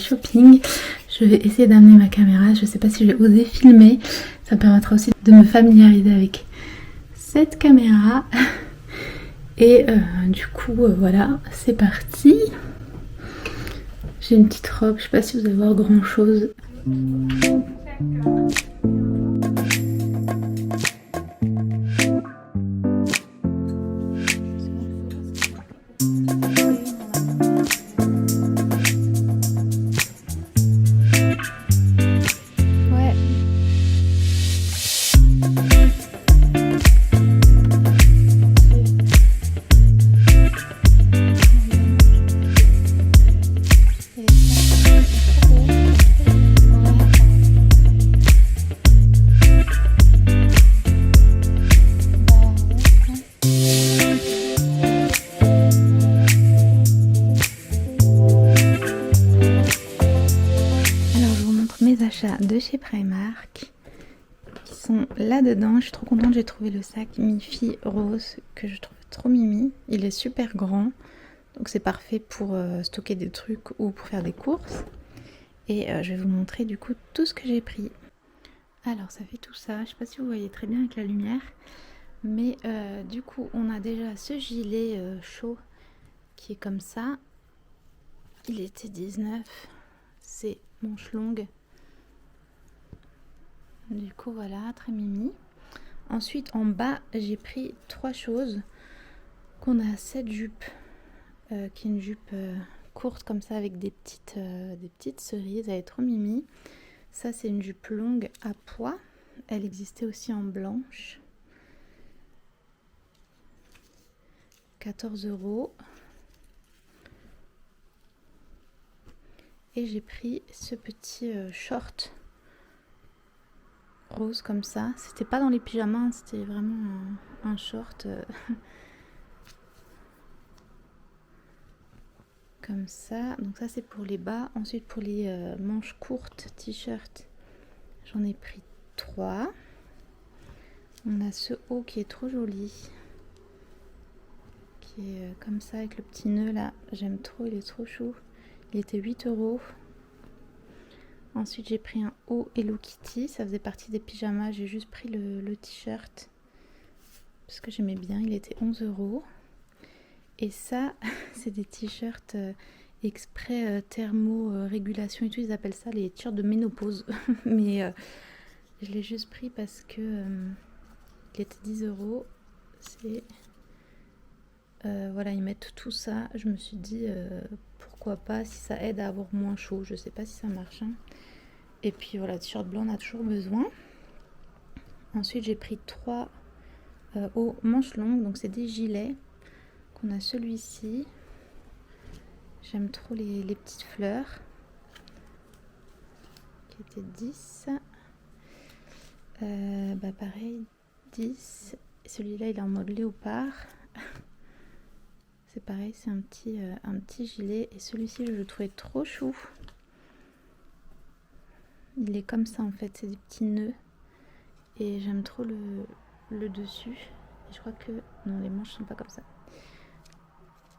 shopping. Je vais essayer d'amener ma caméra. Je sais pas si je vais oser filmer. Ça me permettra aussi de me familiariser avec cette caméra. Et du coup, voilà, c'est parti. J'ai une petite robe. Je sais pas si vous allez voir grand chose. De chez Primark qui sont là dedans. Je suis trop contente, j'ai trouvé le sac mi-fille rose que je trouve trop mimi. Il est super grand, donc c'est parfait pour stocker des trucs ou pour faire des courses. Et je vais vous montrer du coup tout ce que j'ai pris. Alors ça fait tout ça, je sais pas si vous voyez très bien avec la lumière, mais du coup on a déjà ce gilet chaud qui est comme ça. Il était 19, c'est manche longue. Du coup voilà, très mimi. Ensuite en bas j'ai pris 3 choses. Qu'on a cette jupe qui est une jupe courte comme ça avec des petites cerises. Elle est trop mimi. Ça c'est une jupe longue à pois. Elle existait aussi en blanche. 14 €. Et j'ai pris ce petit short rose comme ça. C'était pas dans les pyjamas, c'était vraiment un short comme ça. Donc ça c'est pour les bas. Ensuite pour les manches courtes t-shirt, j'en ai pris 3. On a ce haut qui est trop joli, qui est comme ça avec le petit nœud là. J'aime trop, il est trop chou. Il était 8 €. Ensuite j'ai pris un haut Hello Kitty, ça faisait partie des pyjamas, j'ai juste pris le t-shirt parce que j'aimais bien, il était 11 €. Et ça c'est des t-shirts exprès thermo-régulation et tout, ils appellent ça les t-shirts de ménopause. Mais je l'ai juste pris parce que il était 10 €. C'est voilà, ils mettent tout ça, je me suis dit pourquoi pas, si ça aide à avoir moins chaud. Je sais pas si ça marche hein. Et puis voilà, t-shirt blanc on a toujours besoin. Ensuite j'ai pris 3 hauts manches longues, donc c'est des gilets. On a celui-ci, j'aime trop les petites fleurs, qui était 10. Bah pareil 10. Celui-là il est en mode léopard. C'est pareil, c'est un petit gilet. Et celui-ci je le trouvais trop chou. Il est comme ça en fait, c'est des petits nœuds. Et j'aime trop le dessus. Et je crois que non, les manches sont pas comme ça.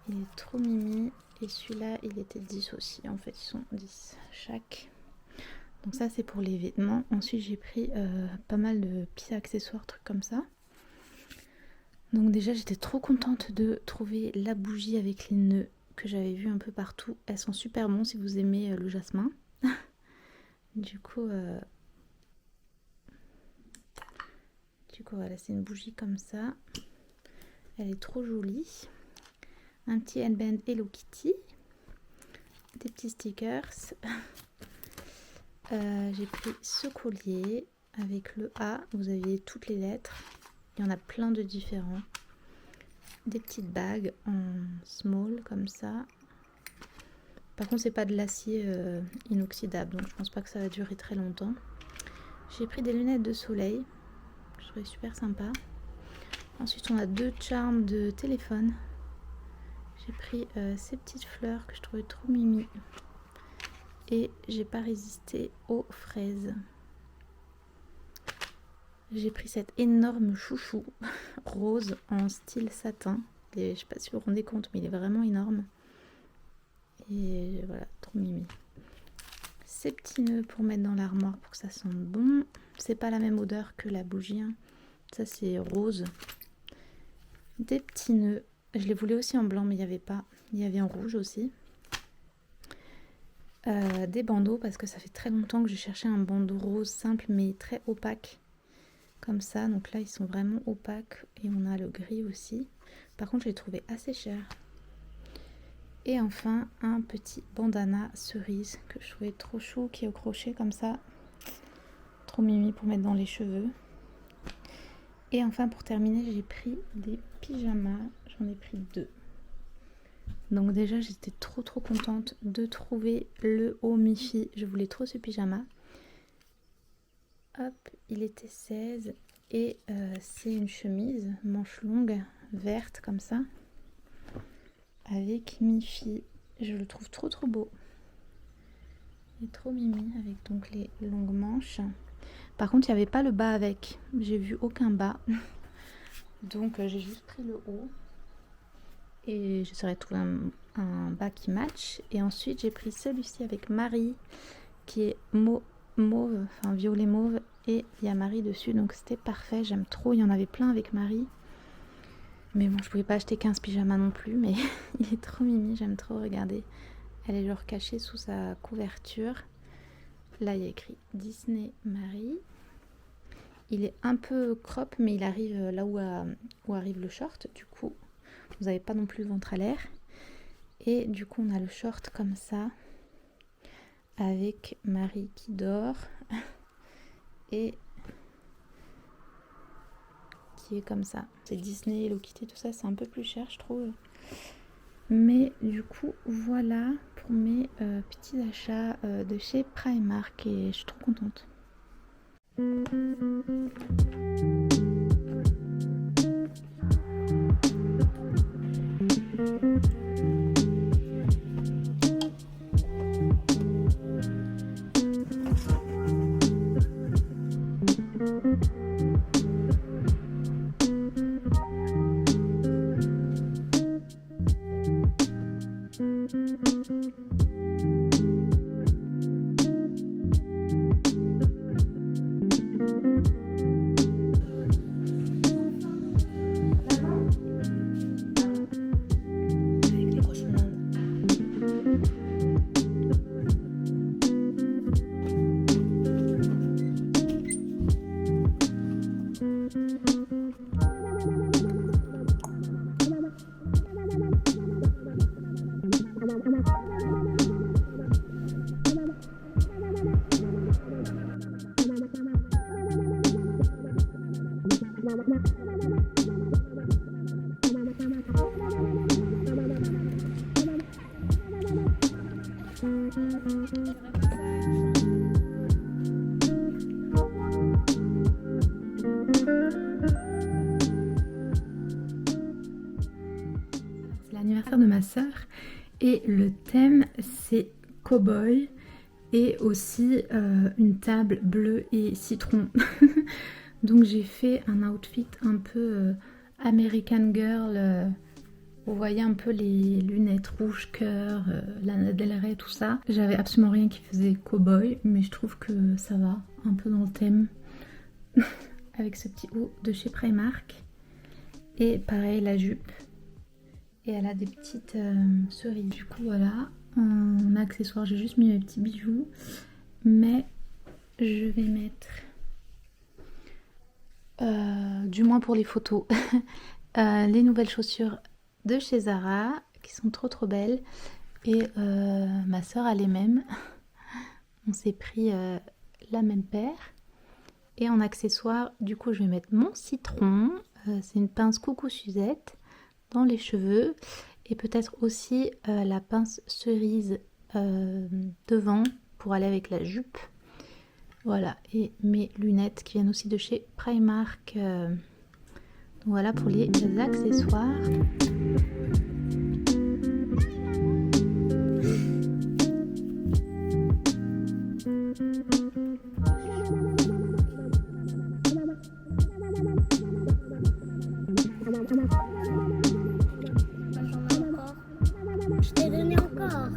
Il est trop mimi. Et celui-là il était 10 aussi. En fait ils sont 10 chaque. Donc ça c'est pour les vêtements. Ensuite j'ai pris pas mal de petits accessoires, trucs comme ça. Donc déjà j'étais trop contente de trouver la bougie avec les nœuds que j'avais vu un peu partout. Elles sont super bonnes si vous aimez le jasmin. Du coup voilà, c'est une bougie comme ça. Elle est trop jolie. Un petit headband Hello Kitty. Des petits stickers. J'ai pris ce collier avec le A. Vous aviez toutes les lettres. Il y en a plein de différents. Des petites bagues en small comme ça. Par contre c'est pas de l'acier inoxydable, donc je pense pas que ça va durer très longtemps. J'ai pris des lunettes de soleil. Je trouvais super sympa. Ensuite on a 2 charmes de téléphone. J'ai pris ces petites fleurs que je trouvais trop mimi. Et j'ai pas résisté aux fraises. J'ai pris cet énorme chouchou rose en style satin. Et je sais pas si vous vous rendez compte, mais il est vraiment énorme. Et voilà, trop mimi. ces petits nœuds pour mettre dans l'armoire pour que ça sente bon. C'est pas la même odeur que la bougie, hein. Ça c'est rose. Des petits nœuds. Je les voulais aussi en blanc mais il n'y avait pas. Il y avait en rouge aussi. Des bandeaux parce que ça fait très longtemps que je cherchais un bandeau rose simple mais très opaque. Comme ça. Donc là ils sont vraiment opaques. Et on a le gris aussi. Par contre je l'ai trouvé assez cher. Et enfin un petit bandana cerise que je trouvais trop chou qui est au crochet comme ça. Trop mimi pour mettre dans les cheveux. Et enfin pour terminer j'ai pris des pyjamas. J'en ai pris 2. Donc déjà j'étais trop contente de trouver le haut mi-fi. Je voulais trop ce pyjama. Hop, il était 16 et c'est une chemise manche longue verte comme ça avec mi-fi. Je le trouve trop beau. Il est trop mimi avec donc les longues manches. Par contre il n'y avait pas le bas avec. J'ai vu aucun bas. Donc j'ai juste pris le haut. Et j'essaierai de trouver un bas qui match. Et ensuite j'ai pris celui-ci avec Marie qui est mauve, enfin violet mauve. Et il y a Marie dessus donc c'était parfait. J'aime trop, il y en avait plein avec Marie. Mais bon je pouvais pas acheter 15 pyjamas non plus. Mais il est trop mimi, j'aime trop regarder. Elle est genre cachée sous sa couverture. Là il y a écrit Disney Marie. Il est un peu crop mais il arrive là où arrive le short. Du coup vous n'avez pas non plus le ventre à l'air. Et du coup on a le short comme ça. Avec Marie qui dort. Et qui est comme ça. C'est Disney, Hello Kitty, tout ça. C'est un peu plus cher je trouve. Mais du coup voilà pour mes petits achats de chez Primark. Et je suis trop contente. C'est l'anniversaire de ma sœur et le thème c'est cow-boy et aussi une table bleue et citron. Donc j'ai fait un outfit un peu American Girl. Vous voyez un peu les lunettes rouges cœur, Lana Del Rey, tout ça. J'avais absolument rien qui faisait cow-boy, mais je trouve que ça va un peu dans le thème. Avec ce petit haut de chez Primark. Et pareil la jupe. Et elle a des petites cerises. Du coup voilà, en accessoire j'ai juste mis mes petits bijoux. Mais je vais mettre, du moins pour les photos, les nouvelles chaussures de chez Zara qui sont trop belles. Et ma soeur a les mêmes. On s'est pris la même paire. Et en accessoire, du coup je vais mettre mon citron. C'est une pince coucou Suzette dans les cheveux. Et peut-être aussi la pince cerise devant pour aller avec la jupe. Voilà, et mes lunettes qui viennent aussi de chez Primark. Donc voilà pour les accessoires. Je t'ai donné encore.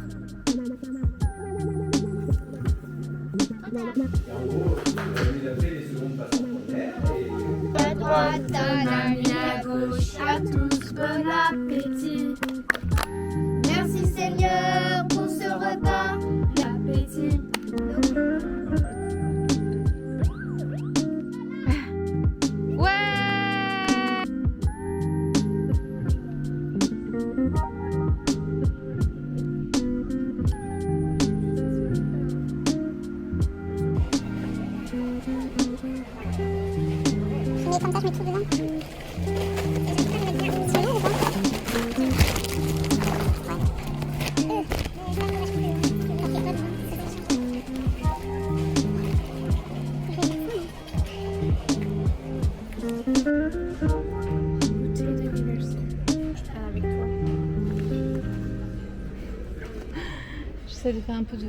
Comme ça, je mets tout dedans. J'essaie de faire un peu de...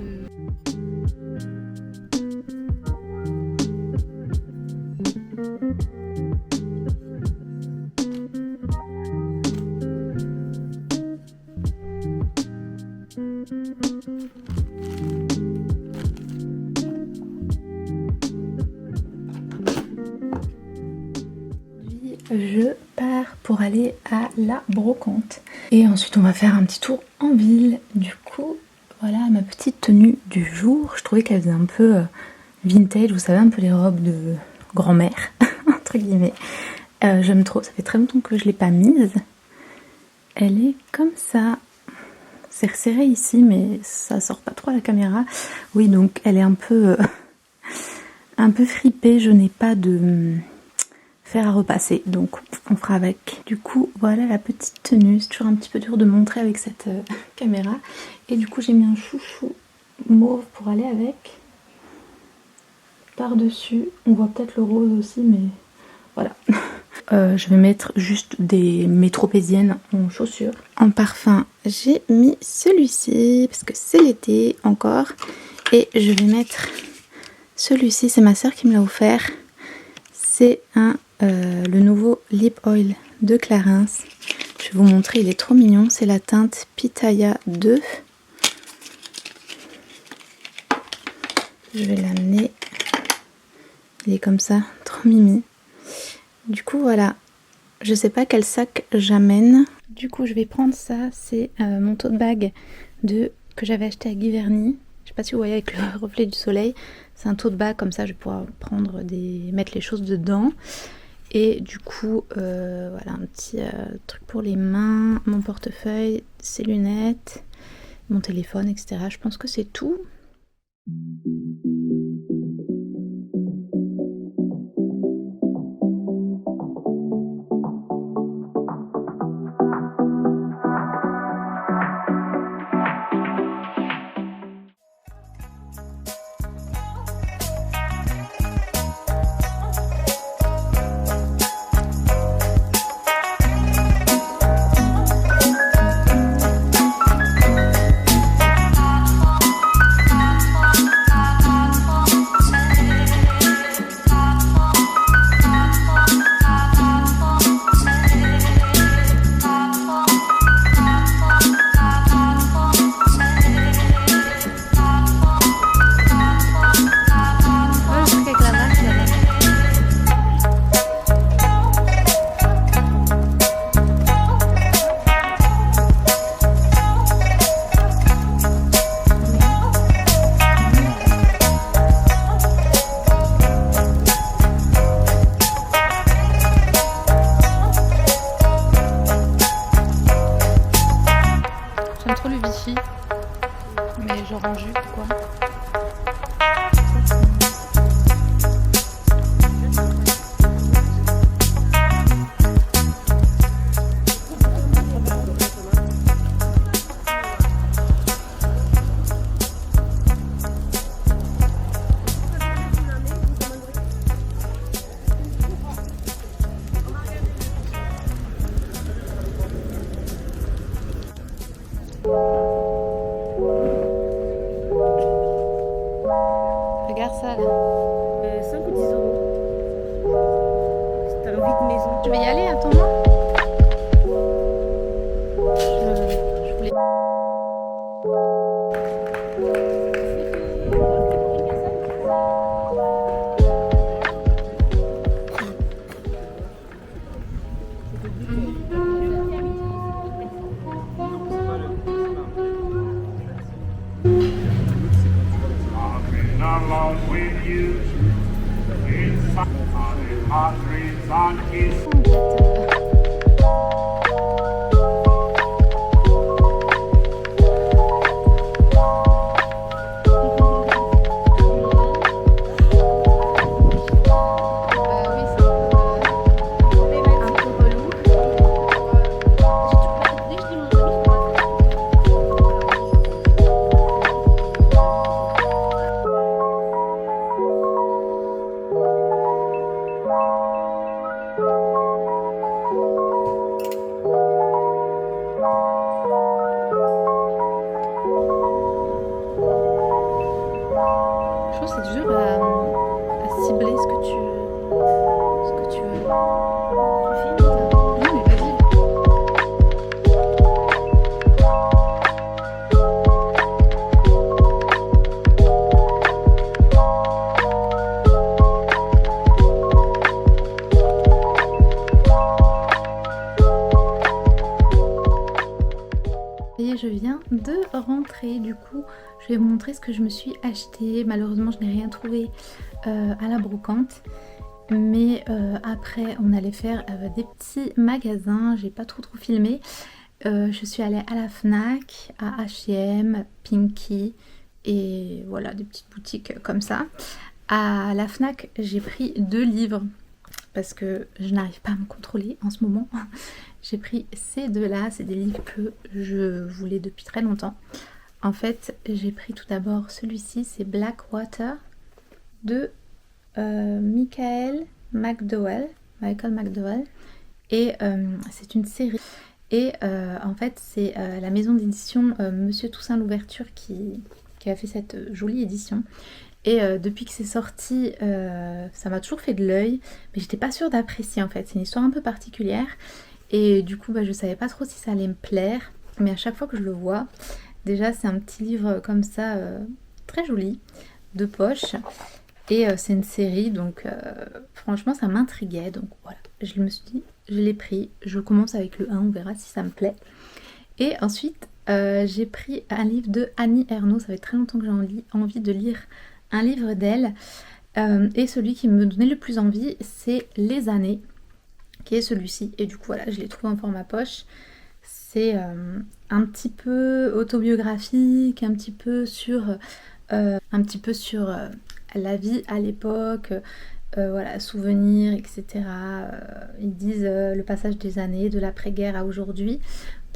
Je pars pour aller à la brocante. Et ensuite on va faire un petit tour en ville. Du coup, voilà ma petite tenue du jour. Je trouvais qu'elle faisait un peu vintage, vous savez, un peu les robes de grand-mère, entre guillemets. J'aime trop, ça fait très longtemps que je ne l'ai pas mise. Elle est comme ça. C'est resserré ici, mais ça sort pas trop à la caméra. Oui, donc elle est un peu fripée. Je n'ai pas de fer à repasser, donc on fera avec. Du coup, voilà la petite tenue. C'est toujours un petit peu dur de montrer avec cette caméra. Et du coup, j'ai mis un chouchou mauve pour aller avec. Par-dessus, on voit peut-être le rose aussi, mais voilà. Je vais mettre juste des métropésiennes en chaussures. En parfum, j'ai mis celui-ci parce que c'est l'été encore. Et je vais mettre celui-ci, c'est ma soeur qui me l'a offert. C'est le nouveau Lip Oil de Clarins. Je vais vous montrer, il est trop mignon. C'est la teinte Pitaya 2. Je vais l'amener. Il est comme ça, trop mimi. Du coup, voilà. Je sais pas quel sac j'amène. Du coup, je vais prendre ça. C'est mon tote bag que j'avais acheté à Guy Verny. Je sais pas si vous voyez avec le reflet du soleil. C'est un tote bag, comme ça je vais pouvoir mettre les choses dedans. Et du coup, voilà un petit truc pour les mains, mon portefeuille, ses lunettes, mon téléphone, etc. Je pense que c'est tout. J'aime trop le Vichy, mais genre en jupe quoi. Regarde ça là. 5 ou 10 euros. C'est un vide maison. Je vais y aller, attends-moi. Je voulais... Along with you, inside our dreams on his. Ça y est, je viens de rentrer, du coup je vais vous montrer ce que je me suis acheté. Malheureusement je n'ai rien trouvé à la brocante, mais après on allait faire des petits magasins, j'ai pas trop filmé. Je suis allée à la Fnac, à H&M, Pinky et voilà des petites boutiques comme ça. À la Fnac j'ai pris 2 livres parce que je n'arrive pas à me contrôler en ce moment. J'ai pris ces 2 là, c'est des livres que je voulais depuis très longtemps. En fait j'ai pris tout d'abord celui-ci, c'est Blackwater de Michael McDowell, et c'est une série. Et en fait c'est la maison d'édition Monsieur Toussaint Louverture qui a fait cette jolie édition. Et depuis que c'est sorti, ça m'a toujours fait de l'œil, mais j'étais pas sûre d'apprécier en fait. C'est une histoire un peu particulière et du coup je savais pas trop si ça allait me plaire, mais à chaque fois que je le vois, déjà c'est un petit livre comme ça, très joli, de poche, et c'est une série, donc franchement ça m'intriguait, donc voilà, je me suis dit, je l'ai pris, je commence avec le 1, on verra si ça me plaît. Et ensuite j'ai pris un livre de Annie Ernaux, ça fait très longtemps que j'ai envie de lire un livre d'elle, et celui qui me donnait le plus envie c'est Les Années, qui est celui-ci, et du coup voilà je l'ai trouvé en format poche. C'est un petit peu autobiographique, un petit peu sur la vie à l'époque, voilà, souvenirs, etc. Ils disent le passage des années, de l'après-guerre à aujourd'hui.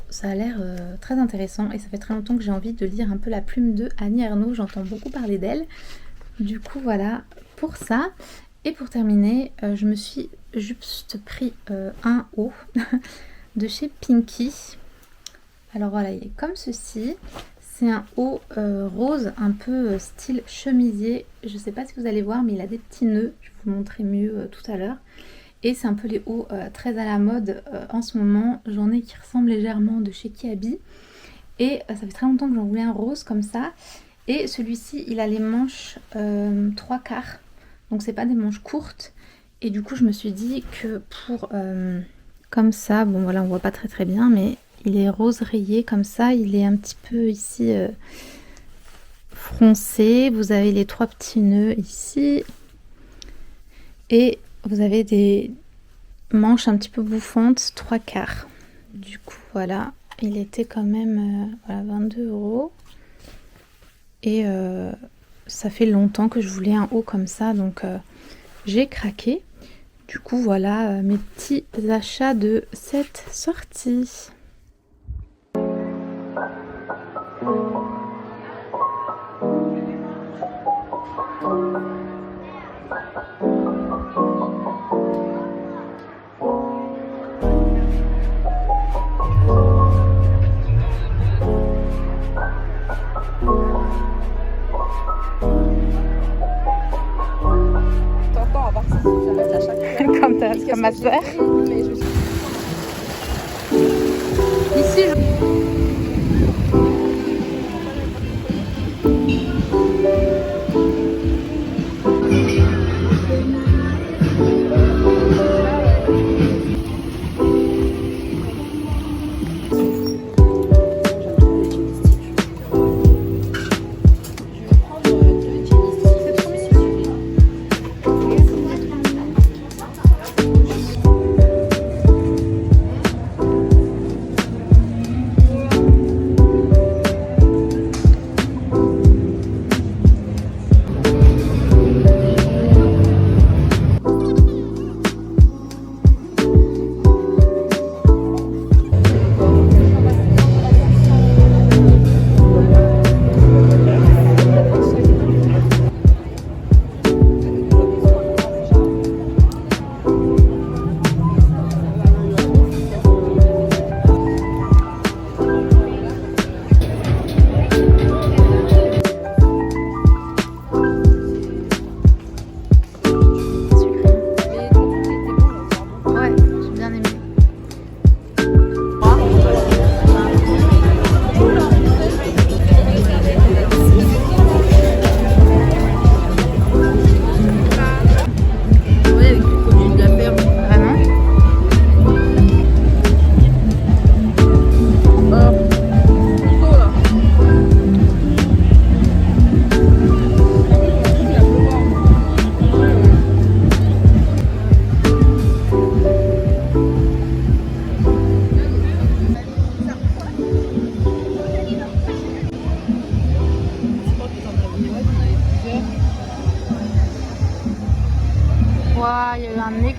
Ça a l'air très intéressant et ça fait très longtemps que j'ai envie de lire un peu la plume de Annie Ernaux, j'entends beaucoup parler d'elle. Du coup voilà pour ça. Et pour terminer, je me suis juste pris un haut de chez Pinky. Alors voilà, il est comme ceci. C'est un haut rose, un peu style chemisier. Je ne sais pas si vous allez voir, mais il a des petits nœuds. Je vais vous montrer mieux tout à l'heure. Et c'est un peu les hauts très à la mode en ce moment. J'en ai qui ressemblent légèrement de chez Kiabi. Et ça fait très longtemps que j'en voulais un rose comme ça. Et celui-ci, il a les manches 3/4. Donc c'est pas des manches courtes. Et du coup, je me suis dit que pour... comme ça, bon voilà, on voit pas très bien, mais il est rose rayé comme ça. Il est un petit peu ici froncé. Vous avez les 3 petits nœuds ici. Et vous avez des manches un petit peu bouffantes, 3/4. Du coup, voilà, il était quand même voilà, 22 €. Et ça fait longtemps que je voulais un haut comme ça, donc j'ai craqué. Du coup, voilà mes petits achats de cette sortie. Comme ma soeur. Ici,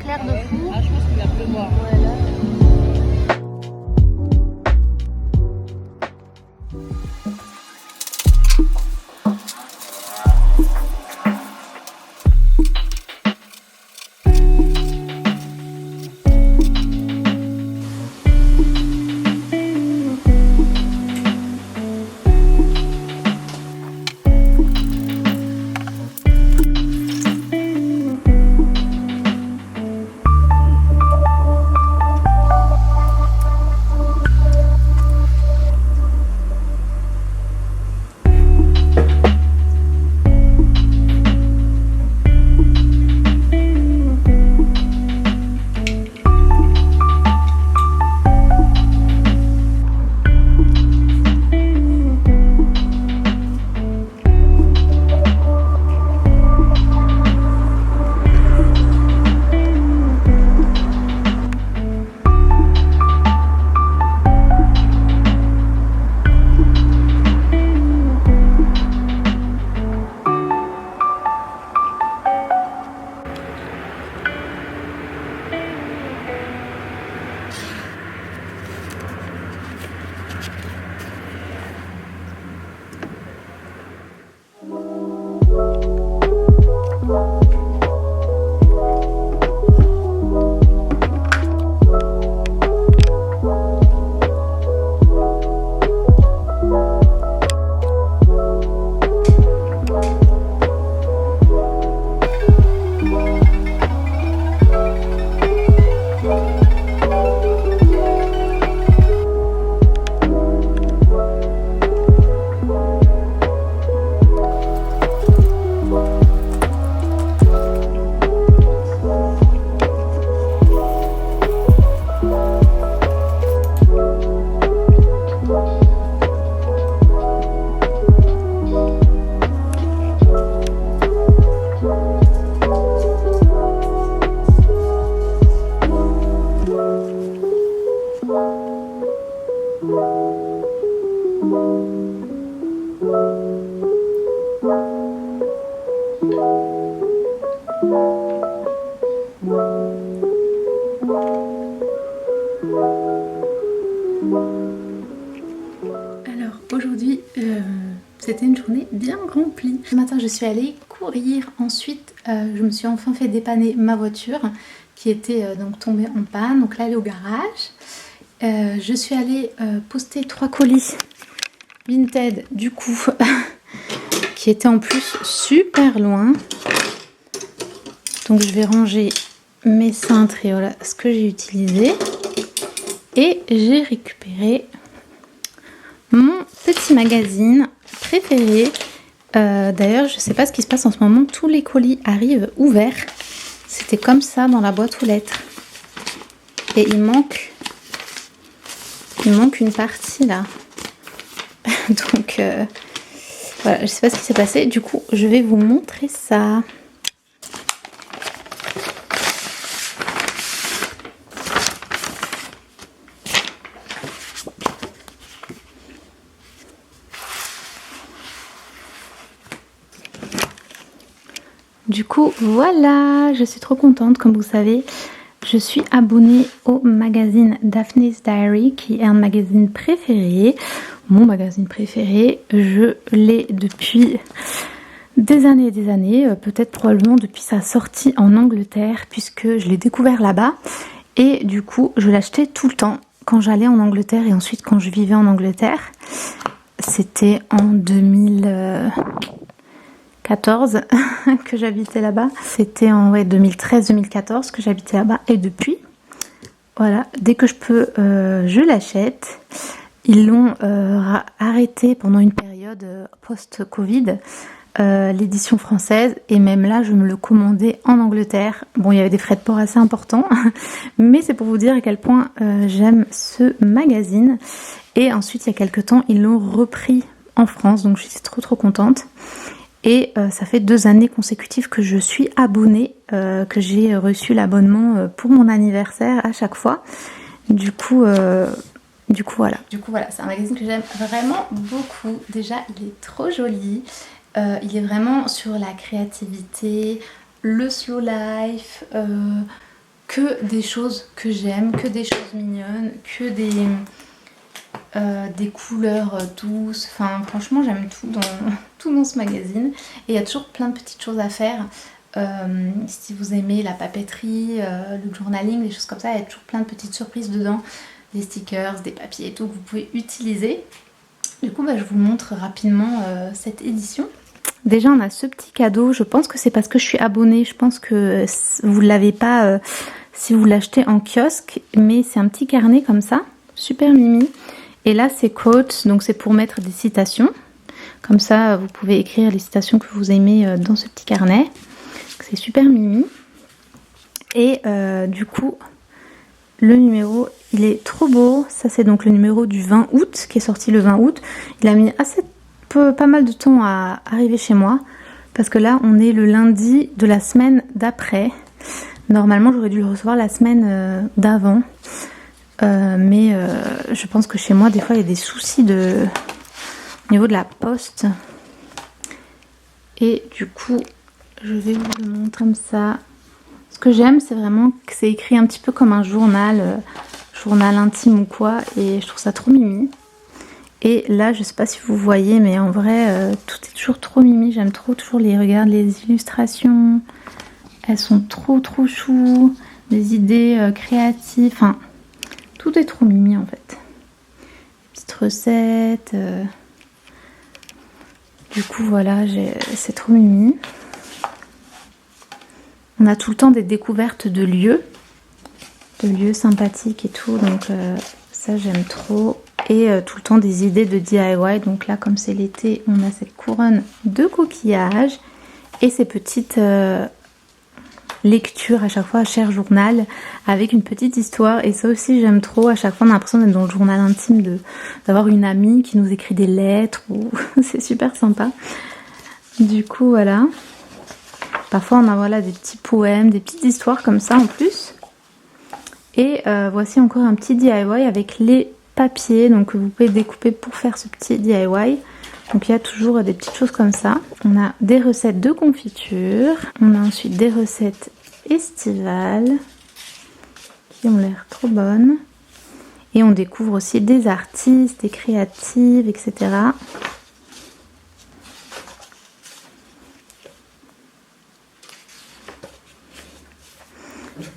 clair de fou. Ah, je pense qu'il va pleuvoir. Ouais, là. Alors aujourd'hui c'était une journée bien remplie. Ce matin je suis allée courir, ensuite je me suis enfin fait dépanner ma voiture qui était donc tombée en panne, donc là elle est au garage. Je suis allée poster 3 colis Vinted du coup qui étaient en plus super loin. Donc je vais ranger mes cintres et voilà ce que j'ai utilisé. Et j'ai récupéré mon petit magazine préféré. D'ailleurs, je sais pas ce qui se passe en ce moment. Tous les colis arrivent ouverts. C'était comme ça dans la boîte aux lettres. Et il manque une partie là. Donc voilà, je sais pas ce qui s'est passé. Du coup, je vais vous montrer ça. Du coup, voilà, je suis trop contente. Comme vous savez, je suis abonnée au magazine Daphne's Diary, qui est un magazine préféré, mon magazine préféré. Je l'ai depuis des années, peut-être probablement depuis sa sortie en Angleterre, puisque je l'ai découvert là-bas. Et du coup, je l'achetais tout le temps quand j'allais en Angleterre et ensuite quand je vivais en Angleterre. C'était en 2014 que j'habitais là-bas. C'était en 2013-2014 que j'habitais là-bas. Et depuis, voilà, dès que je peux, je l'achète. Ils l'ont arrêté pendant une période post-Covid, l'édition française. Et même là, je me le commandais en Angleterre. Bon, il y avait des frais de port assez importants. Mais c'est pour vous dire à quel point j'aime ce magazine. Et ensuite, il y a quelques temps, ils l'ont repris en France. Donc, je suis trop contente. Et ça fait 2 années consécutives que je suis abonnée, que j'ai reçu l'abonnement pour mon anniversaire à chaque fois. Du coup, voilà. C'est un magazine que j'aime vraiment beaucoup. Déjà, il est trop joli. Il est vraiment sur la créativité, le slow life, que des choses que j'aime, que des choses mignonnes, que des couleurs douces. Enfin franchement j'aime tout dans ce magazine. Et il y a toujours plein de petites choses à faire. Si vous aimez la papeterie, le journaling, des choses comme ça, il y a toujours plein de petites surprises dedans. Des stickers, des papiers et tout que vous pouvez utiliser. Du coup je vous montre rapidement cette édition. Déjà on a ce petit cadeau, je pense que c'est parce que je suis abonnée, je pense que vous ne l'avez pas si vous l'achetez en kiosque, mais c'est un petit carnet comme ça, super mimi. Et là c'est quotes, donc c'est pour mettre des citations. Comme ça vous pouvez écrire les citations que vous aimez dans ce petit carnet. C'est super mimi. Et du coup le numéro il est trop beau. Ça c'est donc le numéro du 20 août qui est sorti le 20 août. Il a mis pas mal de temps à arriver chez moi parce que là on est le lundi de la semaine d'après. Normalement j'aurais dû le recevoir la semaine d'avant, mais je pense que chez moi des fois il y a des soucis au niveau de la poste. Et du coup je vais vous le montrer comme ça. Ce que j'aime c'est vraiment que c'est écrit un petit peu comme un journal intime ou quoi, et je trouve ça trop mimi. Et là je sais pas si vous voyez, mais en vrai tout est toujours trop mimi. J'aime trop toujours regarde les illustrations. Elles sont trop chou, des idées créatives, enfin tout est trop mimi en fait. Petites recettes. Du coup voilà, c'est trop mimi. On a tout le temps des découvertes de lieux sympathiques et tout, donc ça j'aime trop. Et tout le temps des idées de DIY, donc là comme c'est l'été, on a cette couronne de coquillages et ces petites lecture à chaque fois, cher journal avec une petite histoire. Et ça aussi j'aime trop. À chaque fois on a l'impression d'être dans le journal intime, d'avoir une amie qui nous écrit des lettres ou c'est super sympa. Du coup voilà, parfois on a des petits poèmes, des petites histoires comme ça en plus. Et voici encore un petit DIY avec les papiers, donc vous pouvez découper pour faire ce petit DIY. Donc il y a toujours des petites choses comme ça. On a des recettes de confiture. On a ensuite des recettes estivales qui ont l'air trop bonnes. Et on découvre aussi des artistes, des créatives, etc.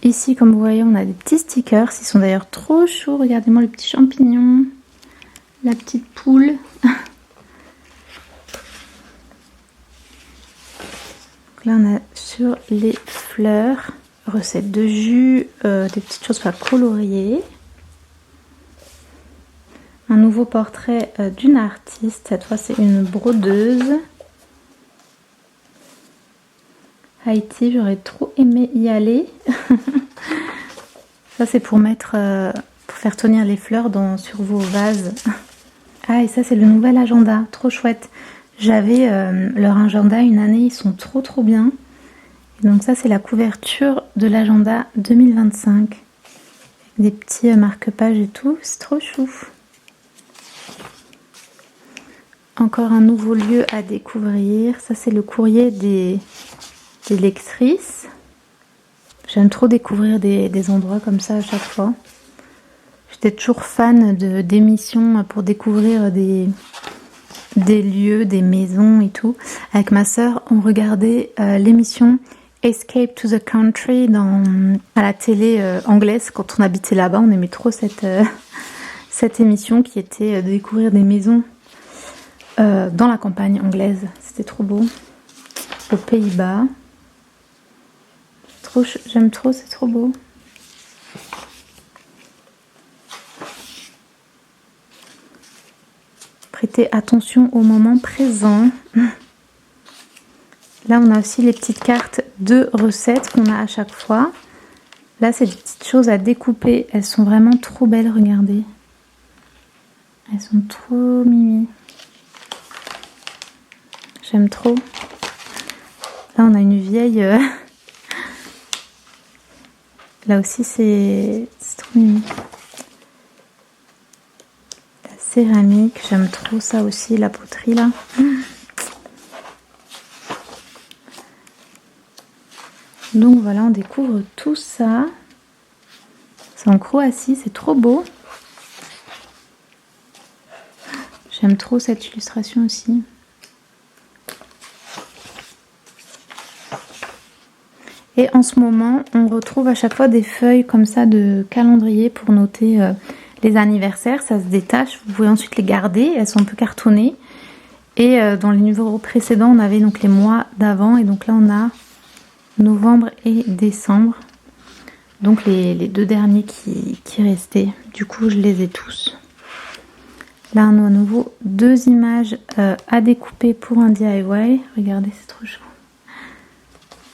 Ici, comme vous voyez, on a des petits stickers. Ils sont d'ailleurs trop chauds. Regardez-moi le petit champignon, la petite poule. Là on a sur les fleurs, recettes de jus, des petites choses à colorier. Un nouveau portrait d'une artiste, cette fois c'est une brodeuse. Haïti, j'aurais trop aimé y aller. Ça c'est pour mettre, pour faire tenir les fleurs sur vos vases. Ah et ça c'est le nouvel agenda, trop chouette. J'avais leur agenda une année, ils sont trop bien. Et donc ça c'est la couverture de l'agenda 2025. Des petits marque-pages et tout, c'est trop chou. Encore un nouveau lieu à découvrir. Ça c'est le courrier des lectrices. J'aime trop découvrir des endroits comme ça à chaque fois. J'étais toujours fan d'émissions pour découvrir des lieux, des maisons et tout. Avec ma soeur, on regardait l'émission Escape to the Country à la télé anglaise. Quand on habitait là-bas, on aimait trop cette émission qui était de découvrir des maisons dans la campagne anglaise. C'était trop beau. Aux Pays-Bas. J'aime trop, c'est trop beau. Prêtez attention au moment présent. Là on a aussi les petites cartes de recettes qu'on a à chaque fois. Là c'est des petites choses à découper. Elles sont vraiment trop belles, regardez. Elles sont trop mimi. J'aime trop. Là on a une vieille... Là aussi c'est trop mimi. Céramique, j'aime trop ça aussi, la poterie là. Donc voilà, on découvre tout ça. C'est en Croatie, c'est trop beau. J'aime trop cette illustration aussi. Et en ce moment, on retrouve à chaque fois des feuilles comme ça de calendrier pour noter les anniversaires. Ça se détache, vous pouvez ensuite les garder, elles sont un peu cartonnées. Et dans les numéros précédents, on avait donc les mois d'avant. Et donc là, on a novembre et décembre. Donc les deux derniers qui restaient. Du coup, je les ai tous. Là, on a à nouveau 2 images à découper pour un DIY. Regardez, c'est trop chou.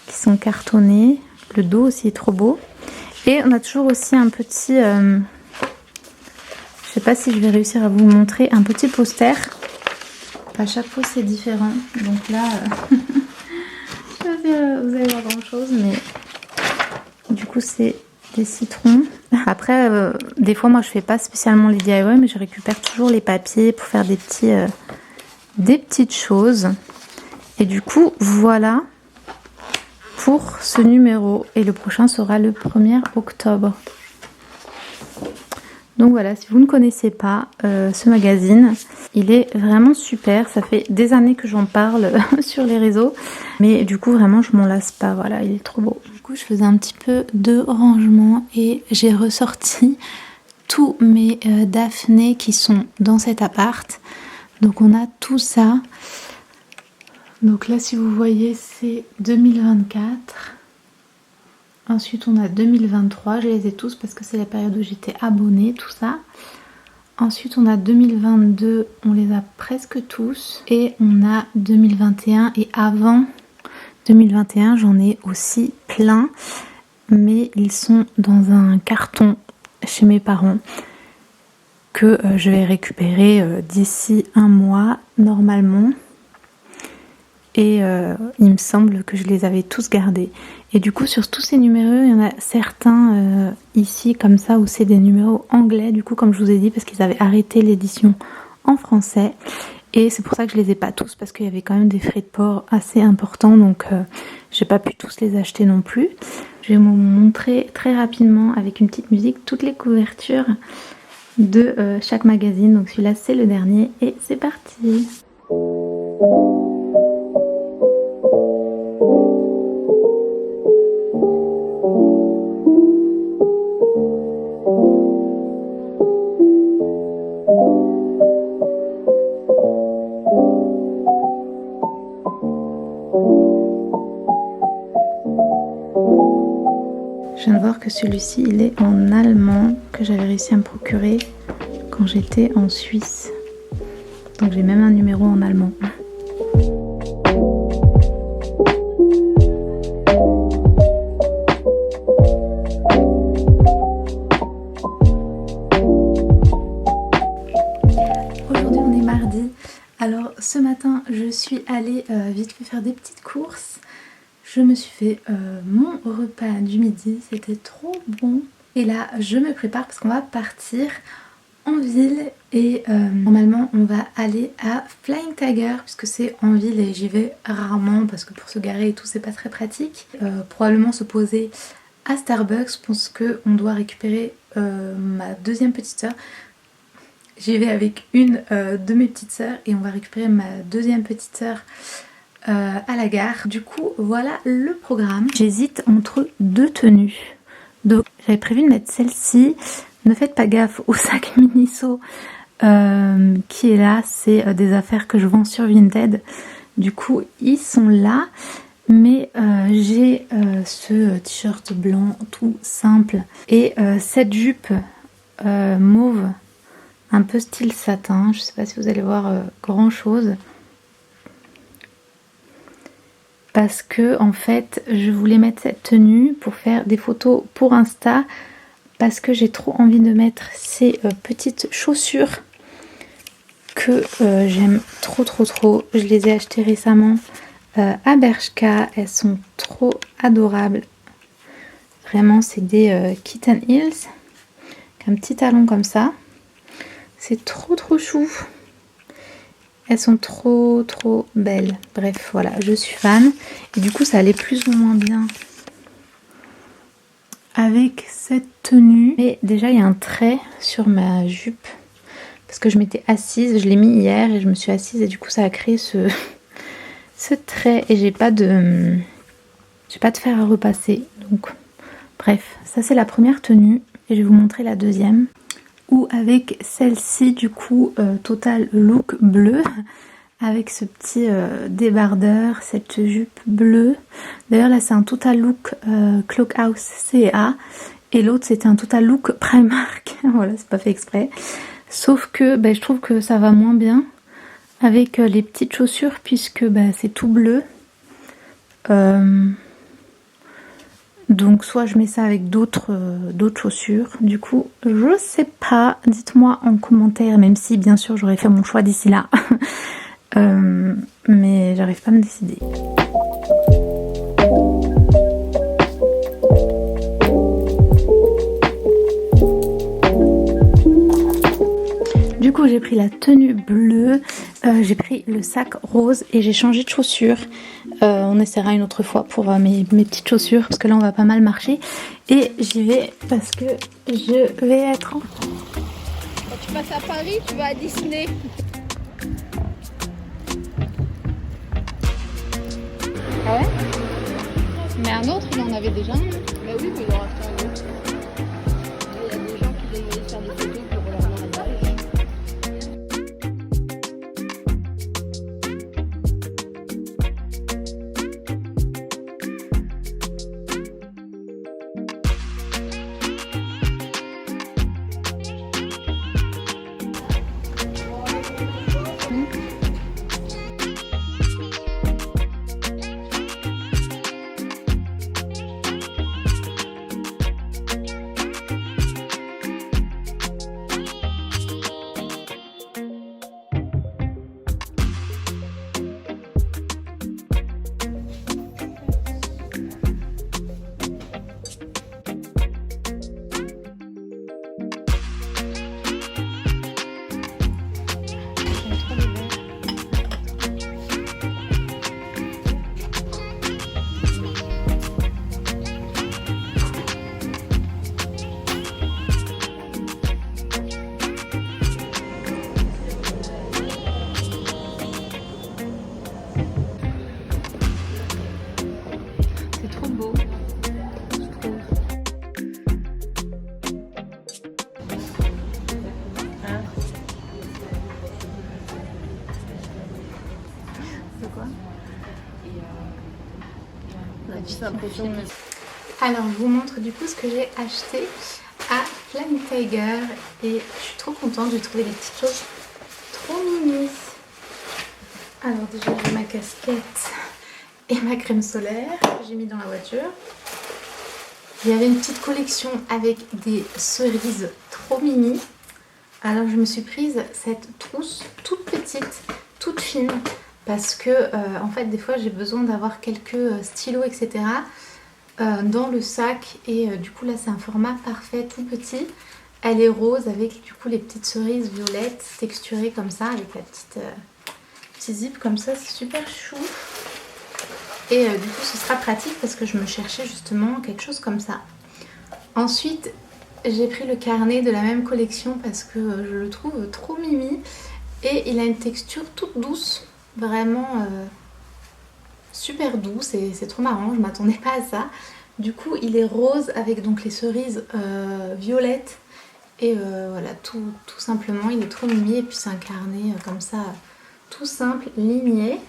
Qui sont cartonnées. Le dos aussi est trop beau. Et on a toujours aussi un petit... je sais pas si je vais réussir à vous montrer un petit poster. À chaque fois, c'est différent. Donc là, je sais pas si vous allez voir grand chose, mais du coup, c'est des citrons. Après, des fois, moi, je fais pas spécialement les DIY, mais je récupère toujours les papiers pour faire des petites choses. Et du coup, voilà pour ce numéro. Et le prochain sera le 1er octobre. Donc voilà, si vous ne connaissez pas ce magazine, il est vraiment super. Ça fait des années que j'en parle sur les réseaux. Mais du coup, vraiment, je m'en lasse pas. Voilà, il est trop beau. Du coup, je faisais un petit peu de rangement et j'ai ressorti tous mes Daphné qui sont dans cet appart. Donc on a tout ça. Donc là, si vous voyez, c'est 2024. Ensuite, on a 2023. Je les ai tous parce que c'est la période où j'étais abonnée, tout ça. Ensuite, on a 2022. On les a presque tous. Et on a 2021. Et avant 2021, j'en ai aussi plein. Mais ils sont dans un carton chez mes parents que je vais récupérer d'ici un mois, normalement. Et il me semble que je les avais tous gardés. Et du coup, sur tous ces numéros, il y en a certains ici, comme ça, où c'est des numéros anglais, du coup, comme je vous ai dit, parce qu'ils avaient arrêté l'édition en français. Et c'est pour ça que je les ai pas tous, parce qu'il y avait quand même des frais de port assez importants, donc j'ai pas pu tous les acheter non plus. Je vais vous montrer très rapidement, avec une petite musique, toutes les couvertures de chaque magazine. Donc celui-là, c'est le dernier, et c'est parti! Je viens de voir que celui-ci, il est en allemand, que j'avais réussi à me procurer quand j'étais en Suisse. Donc j'ai même un numéro en allemand. Aujourd'hui on est mardi. Alors ce matin je suis allée vite fait faire des petites courses. Je me suis fait mon repas du midi, c'était trop bon. Et là, je me prépare parce qu'on va partir en ville. Et normalement, on va aller à Flying Tiger, puisque c'est en ville et j'y vais rarement parce que pour se garer et tout, c'est pas très pratique. Probablement se poser à Starbucks, je pense qu'on doit récupérer ma deuxième petite soeur. J'y vais avec une de mes petites soeurs et on va récupérer ma deuxième petite soeur à la gare. Du coup, voilà le programme. J'hésite entre 2 tenues. Donc, j'avais prévu de mettre celle-ci. Ne faites pas gaffe au sac Miniso qui est là. C'est des affaires que je vends sur Vinted. Du coup, ils sont là. Mais j'ai ce t-shirt blanc tout simple et cette jupe mauve un peu style satin. Je sais pas si vous allez voir grand chose. Parce que en fait je voulais mettre cette tenue pour faire des photos pour Insta, parce que j'ai trop envie de mettre ces petites chaussures que j'aime trop. Je les ai achetées récemment à Bershka, elles sont trop adorables. Vraiment, c'est des Kitten Heels, un petit talon comme ça. C'est trop chou. Elles sont trop belles. Bref, voilà, je suis fan. Et du coup, ça allait plus ou moins bien avec cette tenue. Et déjà il y a un trait sur ma jupe parce que je m'étais assise, je l'ai mis hier et je me suis assise et du coup ça a créé ce trait et j'ai pas de fer à repasser. Donc bref, ça c'est la première tenue et je vais vous montrer la deuxième. Ou avec celle-ci du coup total look bleu avec ce petit débardeur, cette jupe bleue. D'ailleurs là c'est un total look Cloakhouse CA et l'autre c'était un total look Primark. Voilà, c'est pas fait exprès. Sauf que je trouve que ça va moins bien avec les petites chaussures puisque c'est tout bleu. Donc soit je mets ça avec d'autres chaussures. Du coup je sais pas, dites-moi en commentaire, même si bien sûr j'aurais fait mon choix d'ici là. Mais j'arrive pas à me décider. Du coup j'ai pris la tenue bleue, j'ai pris le sac rose et j'ai changé de chaussures. On essaiera une autre fois pour mes petites chaussures parce que là on va pas mal marcher. Et j'y vais parce que je vais être en... Quand tu passes à Paris, tu vas à Disney. Ah ouais? Mais un autre, il en avait déjà un. Bah oui, mais il en reste un autre. Il y a des gens qui viennent aller faire des photos pour leur mariage. Alors je vous montre du coup ce que j'ai acheté à Flying Tiger et je suis trop contente, j'ai trouvé des petites choses trop mimi. Alors déjà j'ai ma casquette et ma crème solaire que j'ai mis dans la voiture. Il y avait une petite collection avec des cerises trop mimi. Alors je me suis prise cette trousse toute petite, toute fine parce que en fait des fois j'ai besoin d'avoir quelques stylos etc. Dans le sac et du coup là c'est un format parfait tout petit. Elle est rose avec du coup les petites cerises violettes texturées comme ça avec la petite zip comme ça, c'est super chou. Et du coup ce sera pratique parce que je me cherchais justement quelque chose comme ça. Ensuite j'ai pris le carnet de la même collection parce que je le trouve trop mimi et il a une texture toute douce, vraiment super douce et c'est trop marrant, je m'attendais pas à ça. Du coup il est rose avec donc les cerises violettes et voilà tout simplement il est trop mimi et puis c'est un carnet comme ça tout simple, ligné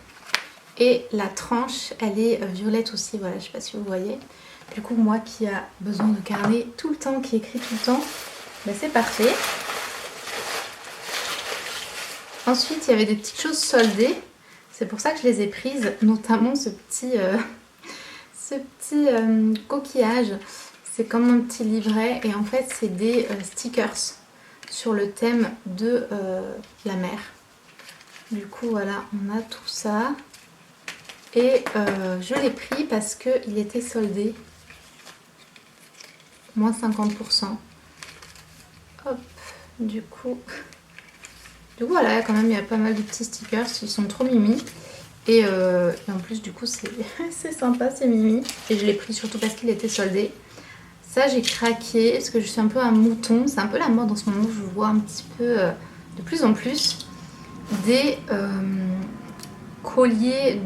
et la tranche elle est violette aussi, voilà je sais pas si vous voyez. Du coup moi qui a besoin de carnet tout le temps, qui écrit tout le temps, bah, c'est parfait. Ensuite il y avait des petites choses soldées. C'est pour ça que je les ai prises, notamment ce petit coquillage. C'est comme un petit livret et en fait c'est des stickers sur le thème de la mer. Du coup voilà, on a tout ça. Et je l'ai pris parce qu'il était soldé. Moins 50%. Hop, du coup voilà, quand même il y a pas mal de petits stickers, ils sont trop mimi. Et en plus du coup c'est sympa, c'est mimi. Et je l'ai pris surtout parce qu'il était soldé. ça j'ai craqué parce que je suis un peu un mouton. C'est un peu la mode en ce moment, je vois un petit peu de plus en plus des colliers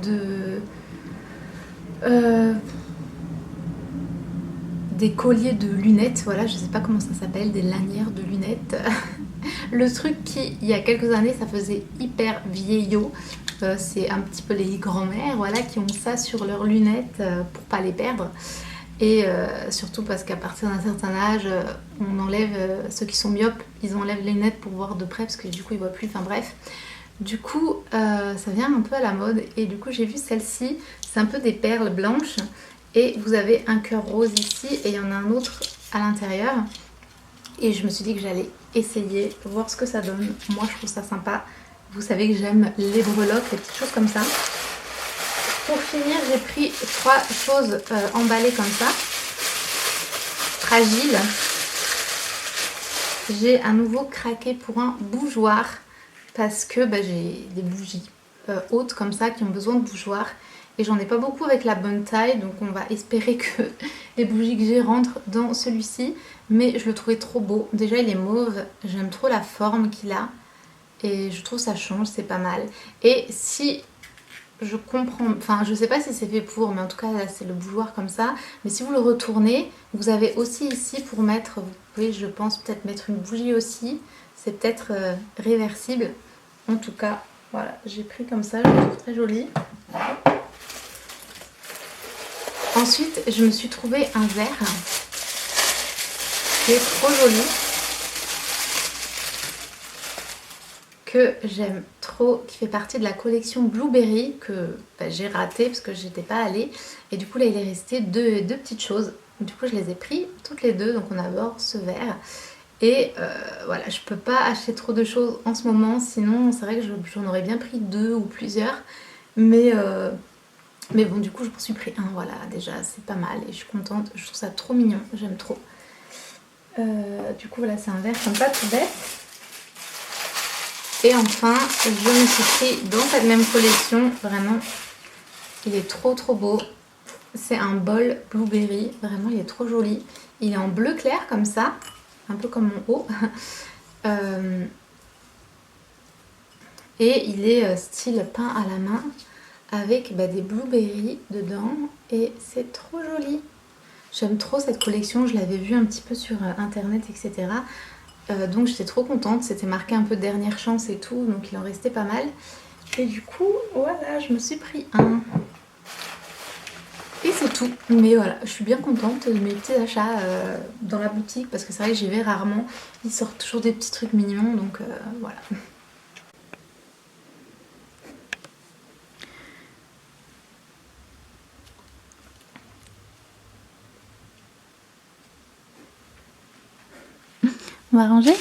de lunettes, voilà, je sais pas comment ça s'appelle, des lanières de lunettes. Le truc qui, il y a quelques années, ça faisait hyper vieillot. C'est un petit peu les grands-mères, voilà, qui ont ça sur leurs lunettes pour pas les perdre. Et surtout parce qu'à partir d'un certain âge, on enlève, ceux qui sont myopes, ils enlèvent les lunettes pour voir de près parce que du coup ils voient plus, enfin bref. Du coup, ça vient un peu à la mode et du coup j'ai vu celle-ci, c'est un peu des perles blanches. Et vous avez un cœur rose ici et il y en a un autre à l'intérieur. Et je me suis dit que j'allais essayer, voir ce que ça donne. Moi je trouve ça sympa. Vous savez que j'aime les breloques, les petites choses comme ça. Pour finir, j'ai pris 3 choses emballées comme ça. Fragiles. J'ai à nouveau craqué pour un bougeoir. Parce que j'ai des bougies hautes comme ça qui ont besoin de bougeoirs. Et j'en ai pas beaucoup avec la bonne taille, donc on va espérer que les bougies que j'ai rentrent dans celui-ci. Mais je le trouvais trop beau. Déjà il est mauve, j'aime trop la forme qu'il a. Et je trouve ça change, c'est pas mal. Et si je comprends, enfin je sais pas si c'est fait pour, mais en tout cas là c'est le bougeoir comme ça. Mais si vous le retournez, vous avez aussi ici pour mettre, vous pouvez je pense peut-être mettre une bougie aussi. C'est peut-être réversible. En tout cas, voilà, j'ai pris comme ça, je le trouve très joli. Ensuite, je me suis trouvé un verre qui est trop joli, que j'aime trop, qui fait partie de la collection Blueberry, que j'ai raté parce que j'étais pas allée. Et du coup là il est resté deux petites choses. Du coup je les ai pris toutes les deux, donc on a d'abord ce verre. Et voilà, je peux pas acheter trop de choses en ce moment, sinon c'est vrai que j'en aurais bien pris 2 ou plusieurs. Mais bon, du coup je m'en suis pris un, voilà, déjà c'est pas mal et je suis contente, je trouve ça trop mignon, j'aime trop. Du coup voilà, c'est un verre comme ça, tout bête. Et enfin, je me suis pris dans cette même collection, vraiment, il est trop beau. C'est un bol Blueberry, vraiment il est trop joli. Il est en bleu clair comme ça, un peu comme mon haut. Et il est style peint à la main avec des blueberries dedans et c'est trop joli. J'aime trop cette collection, je l'avais vue un petit peu sur internet, etc. Donc j'étais trop contente, c'était marqué un peu dernière chance et tout, donc il en restait pas mal. Et du coup, voilà, je me suis pris un. Et c'est tout. Mais voilà, je suis bien contente de mes petits achats dans la boutique parce que c'est vrai que j'y vais rarement. Ils sortent toujours des petits trucs mignons, donc voilà. On va ranger ?